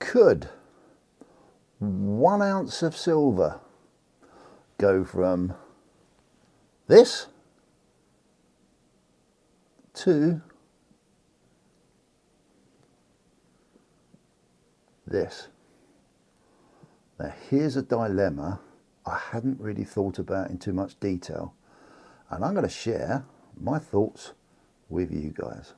Could 1 ounce of silver go from this to this? Now here's a dilemma I hadn't really thought about in too much detail, and I'm going to share my thoughts with you guys.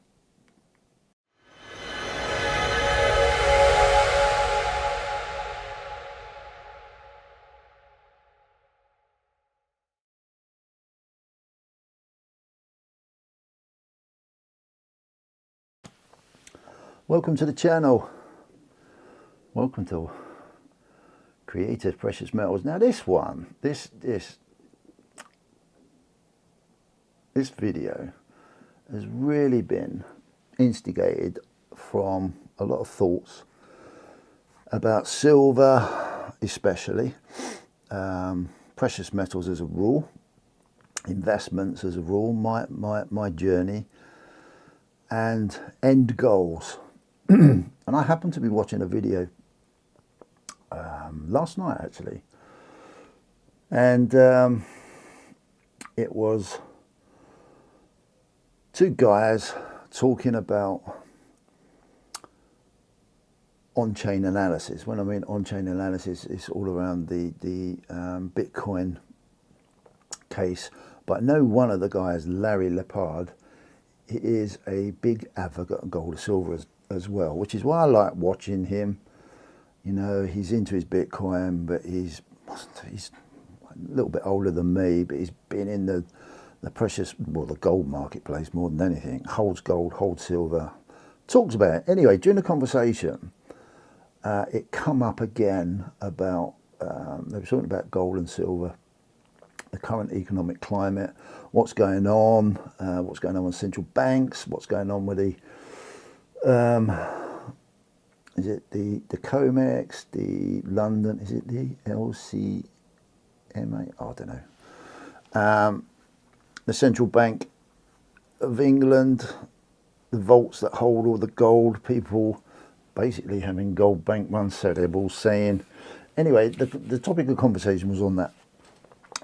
Welcome to the channel. Welcome to Creative Precious Metals. Now this video has really been instigated from a lot of thoughts about silver, especially precious metals as a rule, investments as a rule, my journey and end goals. And I happened to be watching a video last night actually, and it was two guys talking about on-chain analysis. When I mean on-chain analysis, it's all around the Bitcoin case, but I know one of the guys, Larry Lepard, he is a big advocate of gold and silver as well, which is why I like watching him. You know, he's into his Bitcoin, but he's a little bit older than me, but he's been in the precious, well, the gold marketplace more than anything. Holds gold, holds silver, talks about it. Anyway, during the conversation, it come up again about, they were talking about gold and silver, the current economic climate, what's going on with central banks, what's going on with the is it the COMEX, the London, is it the LCMA? I don't know. The Central Bank of England, the vaults that hold all the gold, people basically having gold bank runs, so they're all saying. Anyway, the topic of conversation was on that.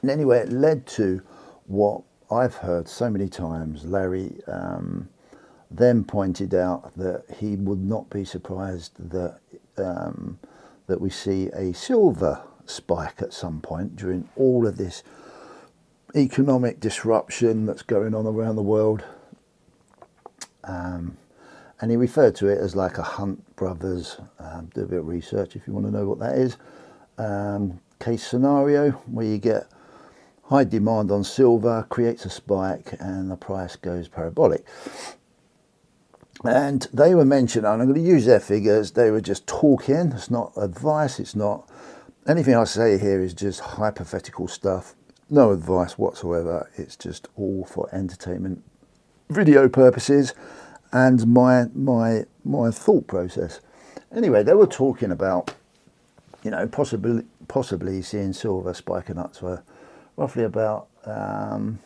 And anyway, it led to what I've heard so many times. Larry then pointed out that he would not be surprised that that we see a silver spike at some point during all of this economic disruption that's going on around the world. And he referred to it as like a Hunt Brothers, do a bit of research if you want to know what that is, case scenario where you get high demand on silver, creates a spike, and the price goes parabolic. And they were mentioning, and I'm going to use their figures, they were just talking, it's not advice, it's not, anything I say here is just hypothetical stuff, no advice whatsoever, it's just all for entertainment, video purposes, and my thought process. Anyway, they were talking about, you know, possibly seeing silver spiking up to roughly about £150,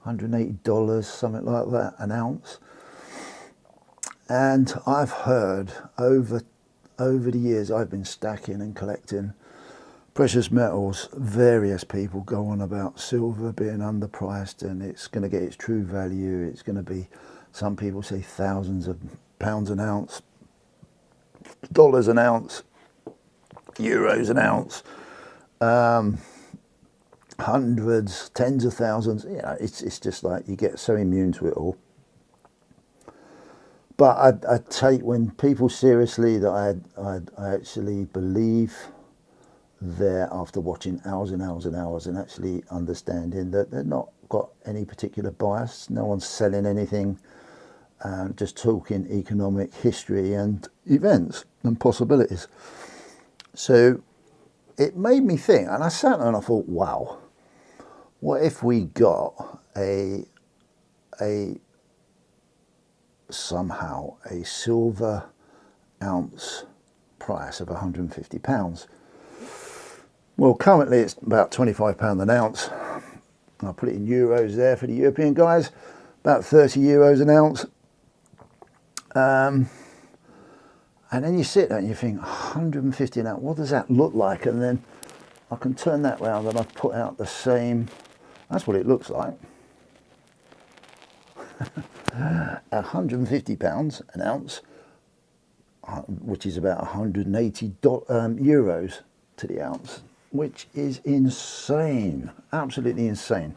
$180, something like that, an ounce. And I've heard over the years I've been stacking and collecting precious metals, various people go on about silver being underpriced and it's going to get its true value. It's going to be, some people say thousands of pounds an ounce, dollars an ounce, euros an ounce, hundreds, tens of thousands. You know, it's just like you get so immune to it all. But I take, when people seriously, that I actually believe there, after watching hours and hours and hours and actually understanding that they're not got any particular bias, no one's selling anything, just talking economic history and events and possibilities. So it made me think, and I sat there and I thought, wow, what if we got somehow a silver ounce price of £150? Well, currently it's about £25 an ounce. I'll put it in euros there for the European guys, about 30 euros an ounce. And then you sit there and you think, 150 an ounce, what does that look like? And then I can turn that round and I've put out the same, that's what it looks like. 150 pounds an ounce, which is about 180 euros to the ounce, which is insane, absolutely insane.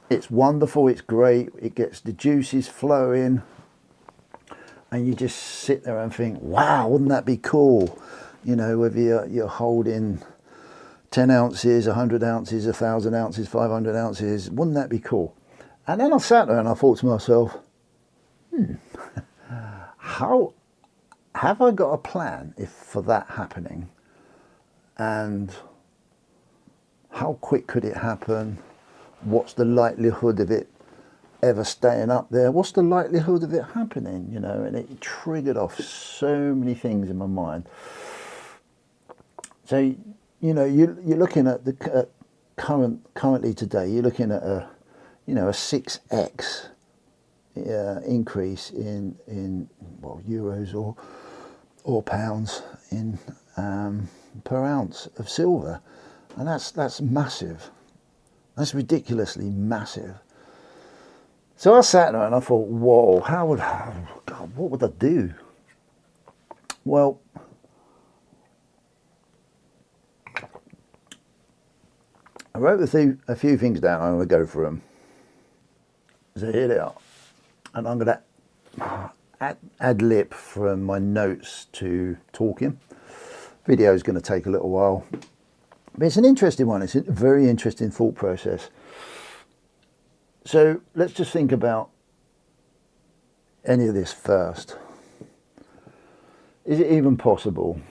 It's wonderful, it's great, it gets the juices flowing, and you just sit there and think, wow, wouldn't that be cool? You know, whether you're holding 10 ounces, 100 ounces, 1,000 ounces, 500 ounces, wouldn't that be cool? And then I sat there and I thought to myself, how have I got a plan if for that happening? And how quick could it happen? What's the likelihood of it ever staying up there? What's the likelihood of it happening? You know, and it triggered off so many things in my mind. So, you know, you're looking at the currently today, you're looking at a 6x increase in euros or pounds in per ounce of silver, and that's massive. That's ridiculously massive. So I sat there and I thought, whoa, what would I do? Well, I wrote a few things down. I'm going to go through them. So here they are. And I'm going to ad lib from my notes to talking. Video is going to take a little while. But it's an interesting one. It's a very interesting thought process. So let's just think about any of this first. Is it even possible?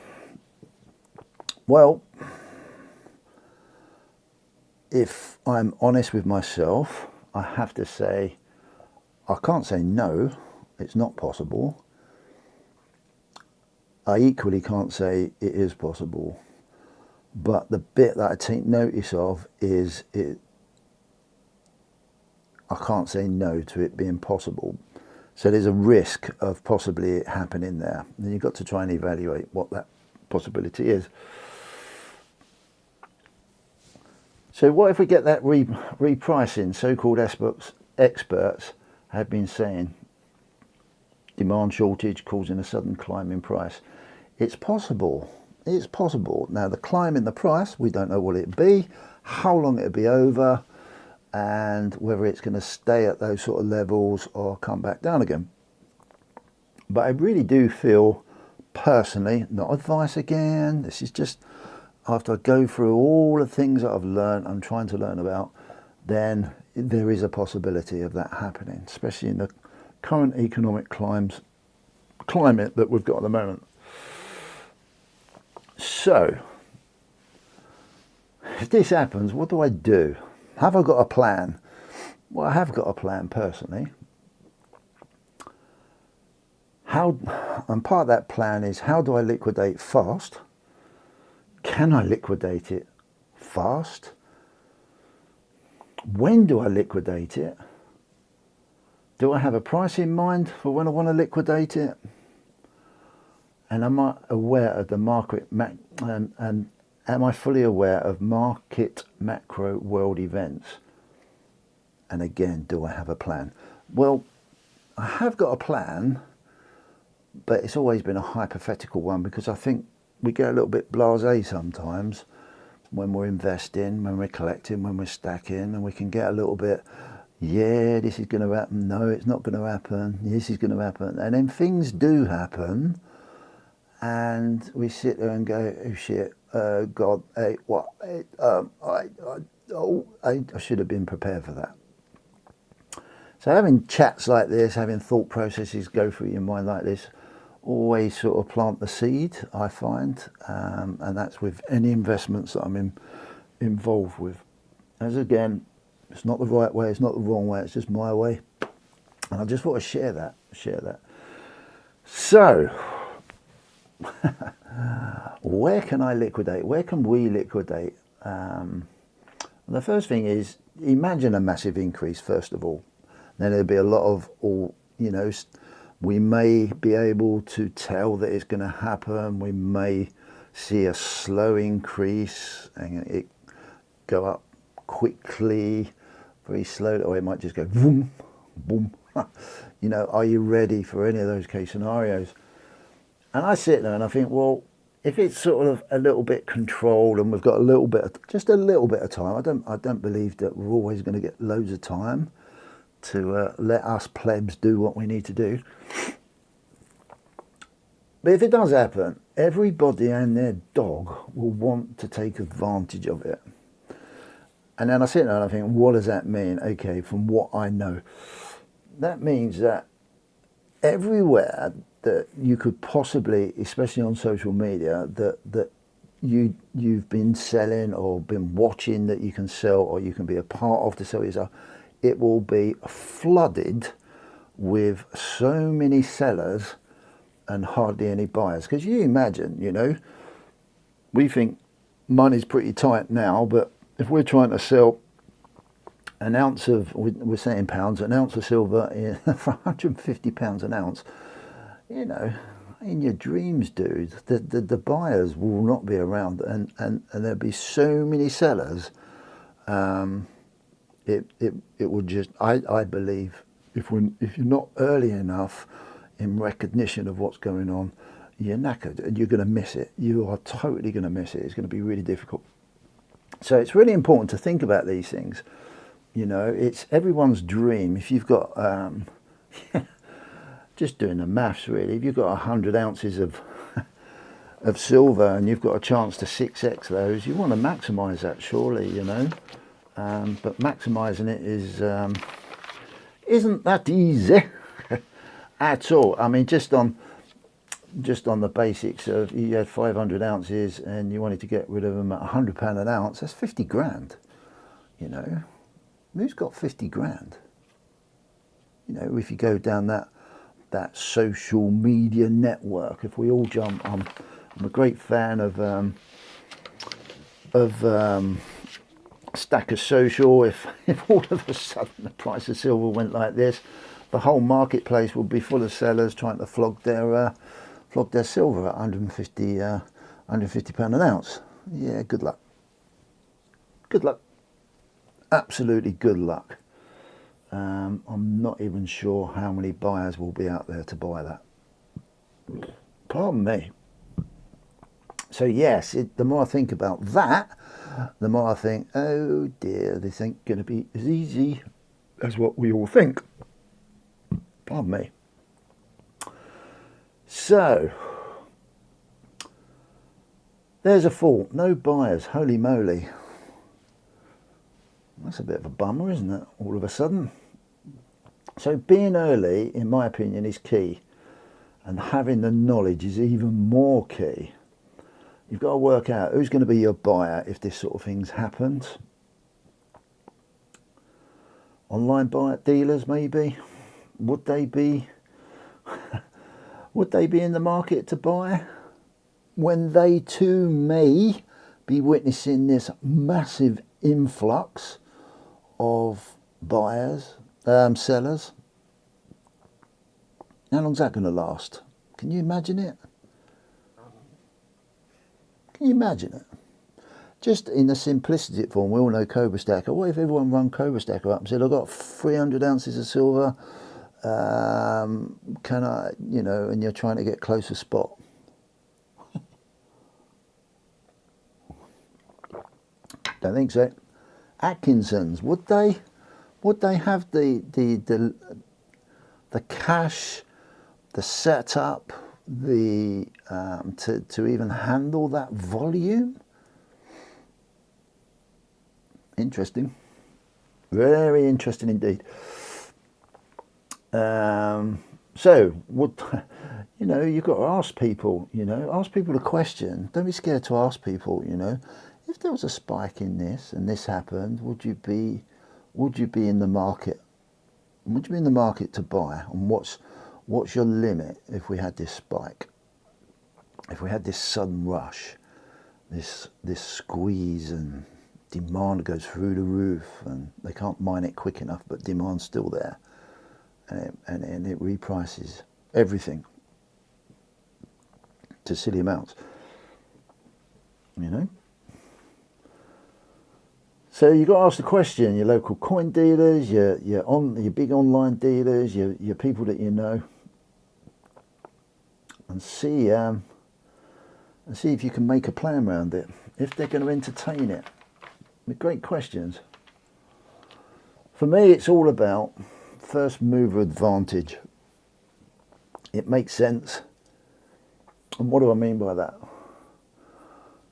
Well, if I'm honest with myself, I have to say, I can't say no, it's not possible. I equally can't say it is possible. But the bit that I take notice of is I can't say no to it being possible. So there's a risk of possibly it happening there. And you've got to try and evaluate what that possibility is. So what if we get that repricing? So-called experts have been saying demand shortage causing a sudden climb in price. It's possible. It's possible. Now, the climb in the price, we don't know what it'd be, how long it'd be over, and whether it's going to stay at those sort of levels or come back down again. But I really do feel, personally, not advice again, this is just after I go through all the things that I've learned, I'm trying to learn about, then there is a possibility of that happening, especially in the current economic climate that we've got at the moment. So, if this happens, what do I do? Have I got a plan? Well, I have got a plan personally. And part of that plan is, how do I liquidate fast? Can I liquidate it fast? When do I liquidate it? Do I have a price in mind for when I want to liquidate it? And am I aware of the market, and am I fully aware of market macro world events? And again, do I have a plan? Well, I have got a plan, but it's always been a hypothetical one, because I think we get a little bit blasé sometimes when we're investing, when we're collecting, when we're stacking, and we can get a little bit, yeah, this is going to happen, no, it's not going to happen, this is going to happen. And then things do happen, and we sit there and go, oh shit, God, I should have been prepared for that. So having chats like this, having thought processes go through your mind like this, always sort of plant the seed, I find, and that's with any investments that I'm involved with. As again, it's not the right way, it's not the wrong way, it's just my way, and I just want to share that. So, where can I liquidate? Where can we liquidate? The first thing is, imagine a massive increase first of all. Then there'll be a lot of We may be able to tell that it's going to happen. We may see a slow increase and it go up quickly, very slowly, or it might just go boom, boom. You know, are you ready for any of those case scenarios? And I sit there and I think, well, if it's sort of a little bit controlled and we've got a little bit of, just a little bit of time, I don't believe that we're always going to get loads of time to let us plebs do what we need to do. But if it does happen, everybody and their dog will want to take advantage of it. And then I sit there and I think, what does that mean? Okay, from what I know, that means that everywhere that you could possibly, especially on social media, that you've been selling or been watching that you can sell or you can be a part of to sell yourself, it will be flooded with so many sellers and hardly any buyers. Because you imagine, you know, we think money's pretty tight now, but if we're trying to sell an ounce of, we're saying pounds, an ounce of silver for £150 an ounce, you know, in your dreams, dude, the buyers will not be around, and there'll be so many sellers. It would just, I believe, if you're not early enough in recognition of what's going on, you're knackered and you're going to miss it. You are totally going to miss it. It's going to be really difficult. So it's really important to think about these things. You know, it's everyone's dream. If you've got, just doing the maths really, if you've got 100 ounces of silver and you've got a chance to 6x those, you want to maximise that, surely, you know. But maximising it isn't that easy at all. I mean, just on the basics of, you had 500 ounces and you wanted to get rid of them at £100 an ounce, that's 50 grand, you know. Who's got 50 grand? You know, if you go down that social media network, if we all jump on, I'm a great fan of Stack of Social. If all of a sudden the price of silver went like this, the whole marketplace would be full of sellers trying to flog their silver at £150 an ounce. Yeah, good luck. Good luck. Absolutely good luck. I'm not even sure how many buyers will be out there to buy that. Pardon me. So yes, the more I think about that, the more I think, oh dear, this ain't going to be as easy as what we all think. Pardon me. So, there's a fault. No buyers. Holy moly. That's a bit of a bummer, isn't it, all of a sudden? So being early, in my opinion, is key. And having the knowledge is even more key. You've got to work out who's going to be your buyer if this sort of things happens. Online buyer dealers, maybe. Would they be in the market to buy when they too may be witnessing this massive influx of buyers, sellers? How long's that going to last? Can you imagine it? Can you imagine it? Just in the simplicity form, we all know Cobra Stacker. What if everyone run Cobra Stacker up and said, I've got 300 ounces of silver, can I, you know, and you're trying to get close to spot. Don't think so. Atkinson's, would they have the cash, the setup, to even handle that volume? Interesting, very interesting indeed. So would, you know, you've got to ask people, you know, ask people the question. Don't be scared to ask people, you know, if there was a spike in this and this happened, would you be in the market? Would you be in the market to buy? And what's your limit if we had this spike? If we had this sudden rush, this squeeze, and demand goes through the roof and they can't mine it quick enough, but demand's still there, and it reprices everything to silly amounts, you know. So you got to ask the question: your local coin dealers, your big online dealers, your people that you know, and see if you can make a plan around it. If they're going to entertain it, with great questions. For me, it's all about first mover advantage. It makes sense. And what do I mean by that?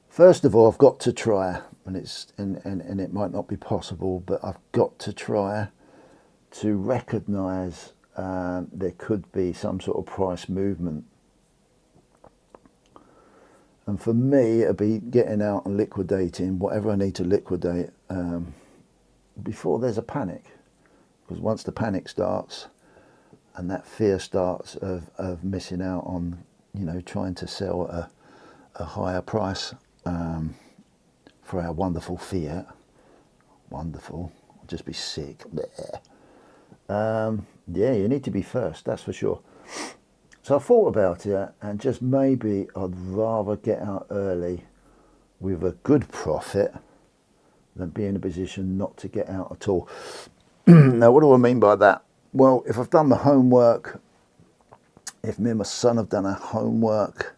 First of all, I've got to try, and it might not be possible, but I've got to try to recognise there could be some sort of price movement. And for me, it'll be getting out and liquidating whatever I need to liquidate before there's a panic. Because once the panic starts and that fear starts of missing out on, you know, trying to sell a higher price for our wonderful fiat, wonderful, I'll just be sick. Yeah, you need to be first, that's for sure. So I thought about it, and just maybe I'd rather get out early with a good profit than be in a position not to get out at all. Now, what do I mean by that? Well, if I've done the homework, if me and my son have done our homework,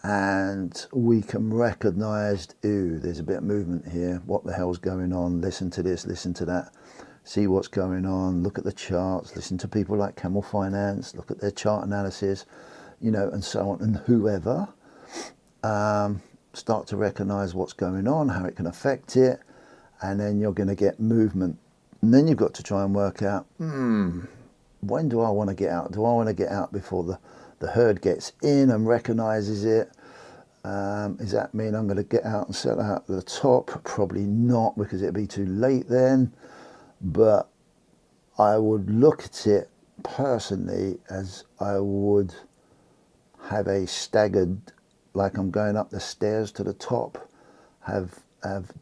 and we can recognise, ooh, there's a bit of movement here, what the hell's going on, listen to this, listen to that, see what's going on, look at the charts, listen to people like Camel Finance, look at their chart analysis, you know, and so on, and whoever, start to recognise what's going on, how it can affect it, and then you're going to get movement. And then you've got to try and work out, when do I want to get out? Do I want to get out before the herd gets in and recognises it? Does that mean I'm going to get out and sell out at the top? Probably not, because it'll be too late then. But I would look at it personally as I would have a staggered, like I'm going up the stairs to the top, have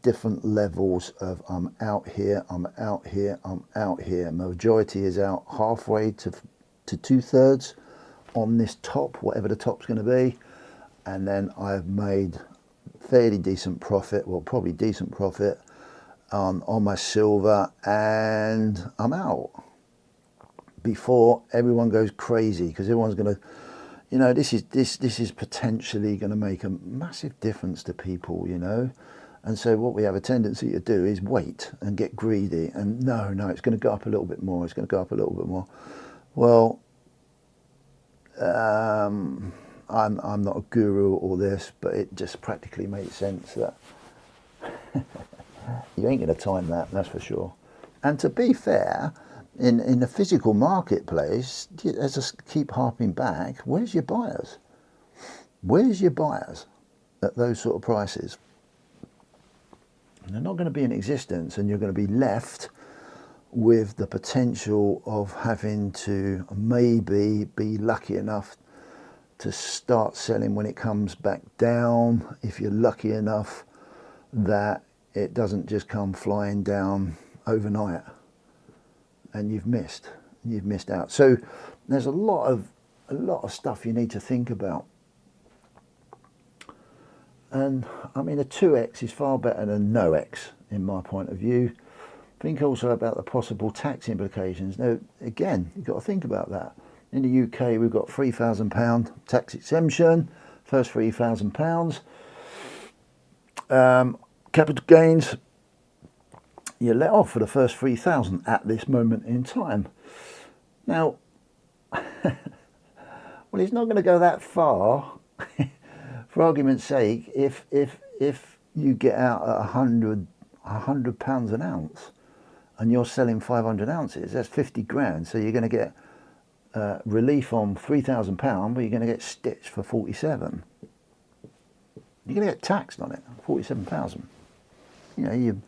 different levels of I'm out here, I'm out here, I'm out here. Majority is out halfway to 2/3 on this top, whatever the top's going to be, and then I've made fairly decent profit, well, probably decent profit on my silver, and I'm out before everyone goes crazy, because everyone's going to, you know, this is potentially going to make a massive difference to people, you know. And so what we have a tendency to do is wait and get greedy, and no, it's going to go up a little bit more, it's going to go up a little bit more. Well, I'm not a guru or this, but it just practically makes sense that you ain't going to time that, that's for sure. And to be fair, in the physical marketplace, as I keep harping back, where's your buyers? Where's your buyers at those sort of prices? They're not going to be in existence, and you're going to be left with the potential of having to maybe be lucky enough to start selling when it comes back down, if you're lucky enough that it doesn't just come flying down overnight and you've missed out. So there's a lot of stuff you need to think about. And I mean, a 2x is far better than no X in my point of view. Think also about the possible tax implications. Now, again, you've got to think about that. In the UK, we've got £3,000 tax exemption, first £3,000. Capital gains, you're let off for the first 3,000 at this moment in time. Now, well, it's not going to go that far. For argument's sake, if you get out at £100 an ounce, and you're selling 500 ounces, that's 50 grand. So you're going to get relief on £3,000, but you're going to get stitched for 47. You're going to get taxed on it, 47,000. You know,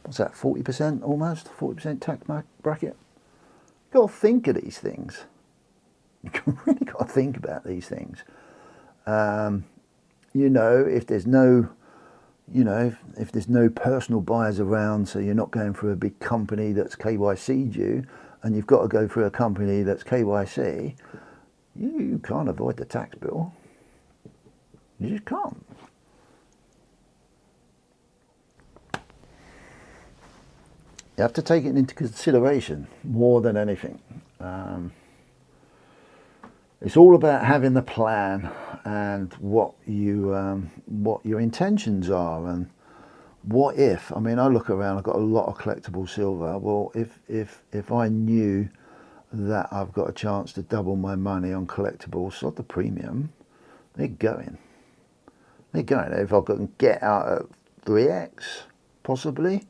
what's that? 40% almost, 40% tax bracket. You've got to think of these things. You really got to think about these things. You know, if there's no, if there's no personal buyers around, so you're not going through a big company that's KYC'd you, and you've got to go through a company that's KYC, You can't avoid the tax bill. You just can't. You have to take it into consideration more than anything. It's all about having the plan and what your intentions are, and what if. I mean, I look around. I've got a lot of collectible silver. Well, if I knew that I've got a chance to double my money on collectibles, sod the premium, they're going. They're going. If I can get out at 3x, possibly,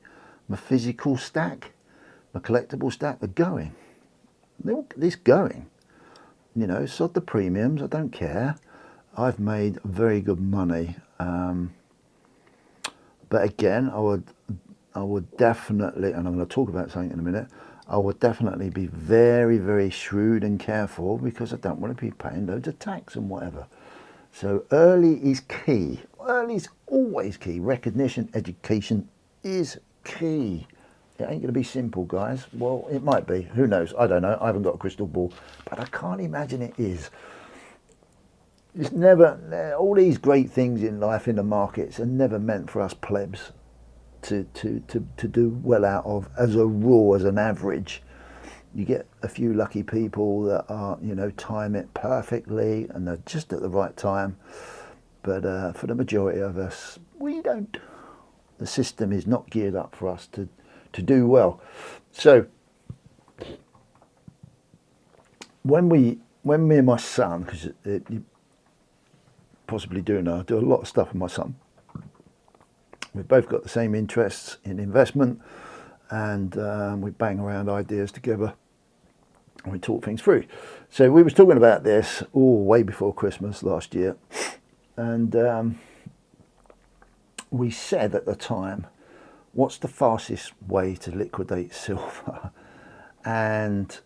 my physical stack, my collectible stack, they're going. It's going. You know, sod the premiums, I don't care. I've made very good money. But again, I would definitely, and I'm going to talk about something in a minute, I would definitely be very, very shrewd and careful, because I don't want to be paying loads of tax and whatever. So early is key. Early is always key. Recognition, education is key. It ain't going to be simple, guys. Well, it might be. Who knows? I don't know. I haven't got a crystal ball. But I can't imagine it is. It's never... All these great things in life, in the markets, are never meant for us plebs to do well out of, as a rule, as an average. You get a few lucky people that are, you know, time it perfectly and they're just at the right time. But for the majority of us, we don't. The system is not geared up for us to do well. So when me and my son, because you possibly do know, I do a lot of stuff with my son. We've both got the same interests in investment, and we bang around ideas together and we talk things through. So we was talking about this way before Christmas last year, and we said at the time, what's the fastest way to liquidate silver? And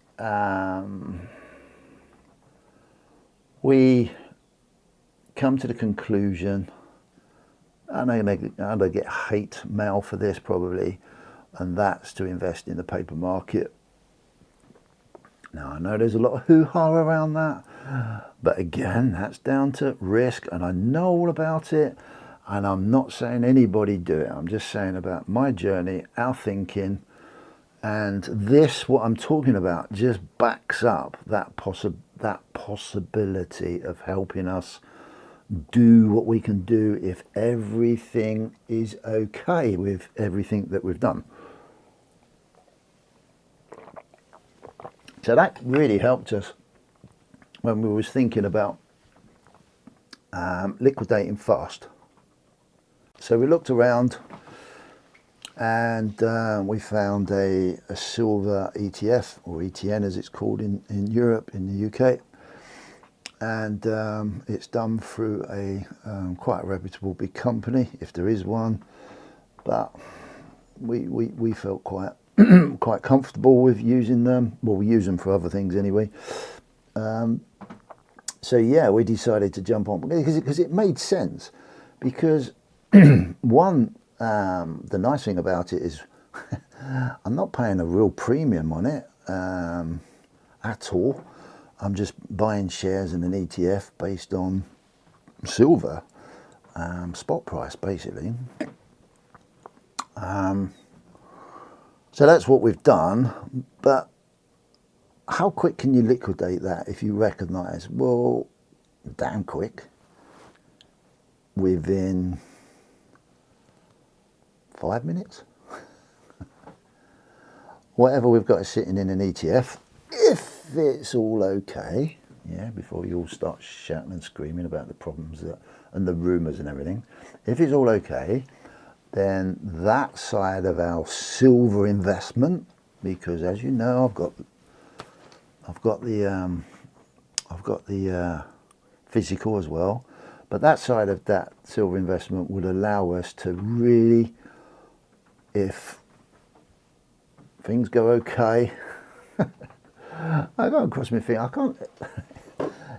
we come to the conclusion, and I'm going to get hate mail for this probably, and that's to invest in the paper market. Now, I know there's a lot of hoo-ha around that, but again, that's down to risk, and I know all about it, and I'm not saying anybody do it. I'm just saying about my journey, our thinking, and this, what I'm talking about, just backs up that possibility of helping us do what we can do if everything is okay with everything that we've done. So that really helped us when we was thinking about liquidating fast. So we looked around, and we found a silver ETF, or ETN as it's called in Europe, in the UK. And it's done through a quite a reputable big company, if there is one. But we felt quite quite comfortable with using them. Well, we use them for other things anyway. So yeah, we decided to jump on because it made sense. Because one, the nice thing about it is I'm not paying a real premium on it at all. I'm just buying shares in an ETF based on silver spot price, basically. So that's what we've done. But how quick can you liquidate that if you recognise? Well, damn quick. Within 5 minutes. Whatever we've got sitting in an ETF, if it's all okay, yeah, before you all start shouting and screaming about the problems and the rumours and everything, if it's all okay, then that side of our silver investment, because as you know, I've got the physical as well, but that side of that silver investment would allow us to really, if things go okay, I can't cross my finger. I can't.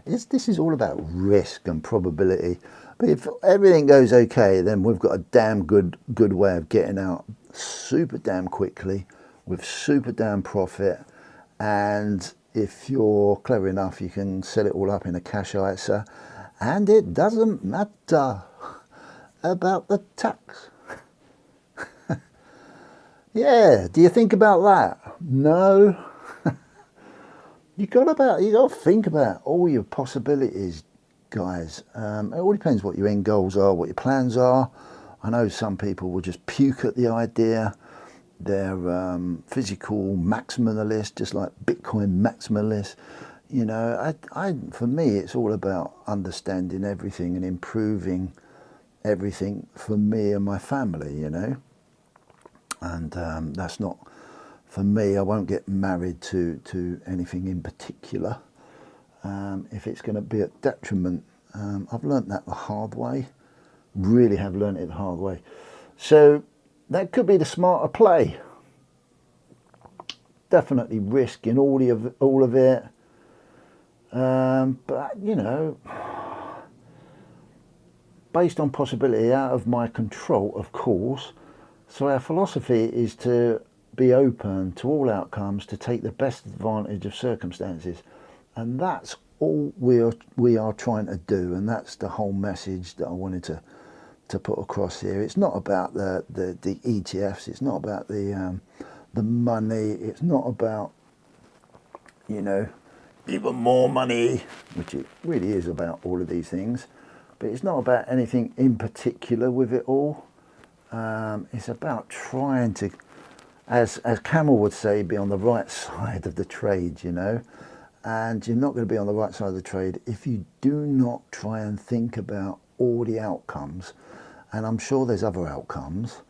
This is all about risk and probability. But if everything goes okay, then we've got a damn good way of getting out super damn quickly with super damn profit. And if you're clever enough, you can set it all up in a cash ISA, and it doesn't matter about the tax. Yeah, do you think about that? No. You got to think about all your possibilities, guys. It all depends what your end goals are, what your plans are. I know some people will just puke at the idea. They're physical maximalists, just like Bitcoin maximalists. You know, for me, it's all about understanding everything and improving everything for me and my family, you know. And that's not, for me, I won't get married to anything in particular if it's going to be a detriment. I've learnt that the hard way, really have learnt it the hard way. So that could be the smarter play. Definitely risk in all of it. But, you know, based on possibility, out of my control, of course. So our philosophy is to be open to all outcomes, to take the best advantage of circumstances. And that's all we are trying to do. And that's the whole message that I wanted to put across here. It's not about the ETFs. It's not about the money. It's not about, you know, even more money, which it really is about all of these things. But it's not about anything in particular with it all. It's about trying to, as Camel would say, be on the right side of the trade, you know. And you're not going to be on the right side of the trade if you do not try and think about all the outcomes. And I'm sure there's other outcomes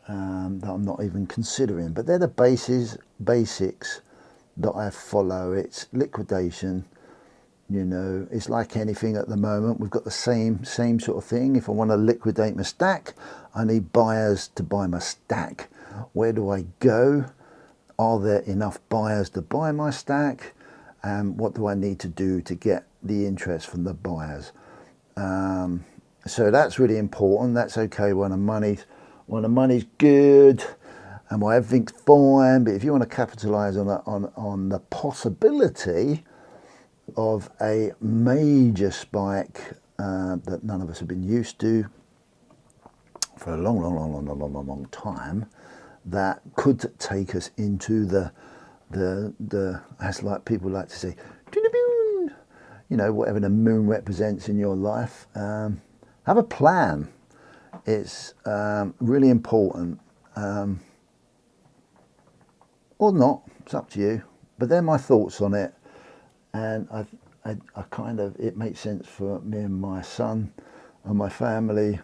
that I'm not even considering. But they're the basics that I follow. It's liquidation. You know, it's like anything at the moment. We've got the same sort of thing. If I want to liquidate my stack, I need buyers to buy my stack. Where do I go? Are there enough buyers to buy my stack? And what do I need to do to get the interest from the buyers? So that's really important. That's okay when the money's good and when everything's fine. But if you want to capitalize on the possibility of a major spike that none of us have been used to for a long time, that could take us into the as like people like to say, you know, whatever the moon represents in your life. Have a plan. It's really important, or not. It's up to you. But they're my thoughts on it. And I kind of, it makes sense for me and my son and my family.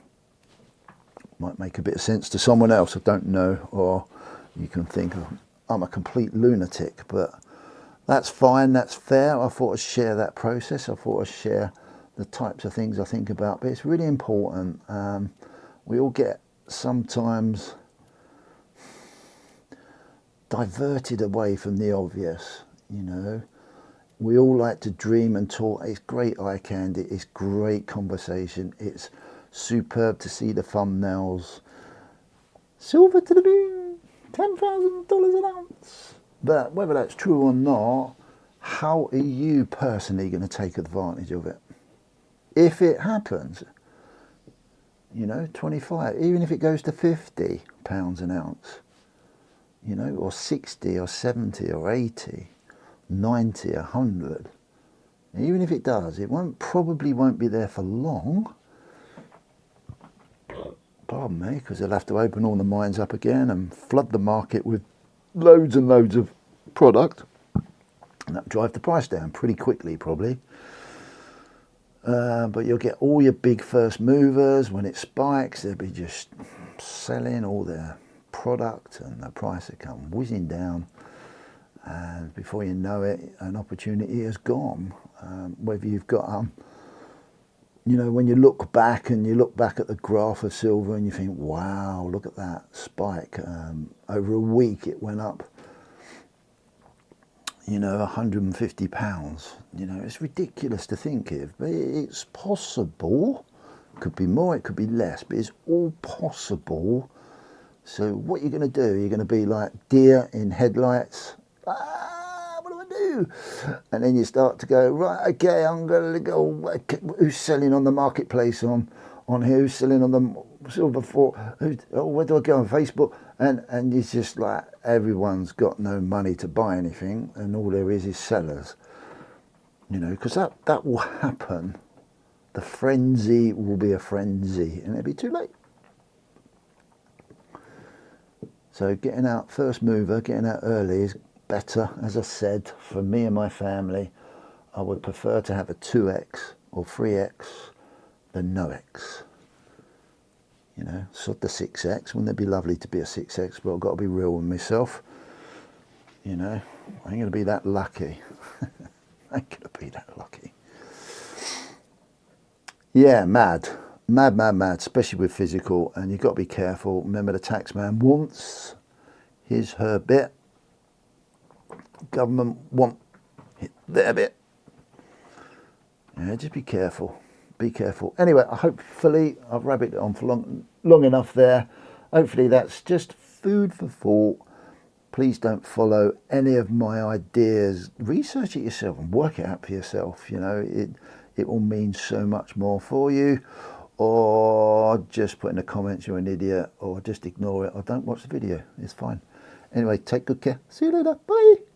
Might make a bit of sense to someone else, I don't know, or you can think I'm a complete lunatic, but that's fine, that's fair. I thought I'd share that process. I thought I'd share the types of things I think about, but it's really important. We all get sometimes diverted away from the obvious, you know. We all like to dream and talk. It's great eye candy. It's great conversation. It's superb to see the thumbnails. Silver to the moon, $10,000 an ounce. But whether that's true or not, how are you personally going to take advantage of it? If it happens, you know, 25, even if it goes to £50 an ounce, you know, or 60 or 70 or 80. 90, 100. Even if it does, it probably won't be there for long. Pardon me, because they'll have to open all the mines up again and flood the market with loads and loads of product, and that'll drive the price down pretty quickly, probably. But you'll get all your big first movers. When it spikes, they'll be just selling all their product, and the price will come whizzing down. And before you know it, an opportunity is gone. Whether you've got, you know, when you look back and you look back at the graph of silver and you think, wow, look at that spike. Over a week it went up, you know, £150. You know, it's ridiculous to think of, but it's possible. It could be more, it could be less, but it's all possible. So what you're going to do, you're going to be like deer in headlights. What do I do? woo. And then you start to go, right, okay, I'm going to go, who's selling on the marketplace on here, who's selling on the silver for, where do I go on Facebook? And it's just like, everyone's got no money to buy anything, and all there is sellers. You know, because that will happen. The frenzy will be a frenzy, and it'll be too late. So getting out, first mover, getting out early is better. As I said, for me and my family, I would prefer to have a 2x or 3x than no X. You know, sod the 6x. Wouldn't it be lovely to be a 6x? But I've got to be real with myself. You know, I ain't going to be that lucky. I ain't going to be that lucky. Yeah, mad, especially with physical, and you've got to be careful. Remember, the tax man wants her bit, government want their bit. Yeah, just be careful, Anyway, hopefully I've rabbited on for long enough there. Hopefully that's just food for thought. Please don't follow any of my ideas. Research it yourself and work it out for yourself. You know, it will mean so much more for you. Or just put in the comments you're an idiot, or just ignore it, or don't watch the video. It's fine. Anyway, take good care. See you later. Bye.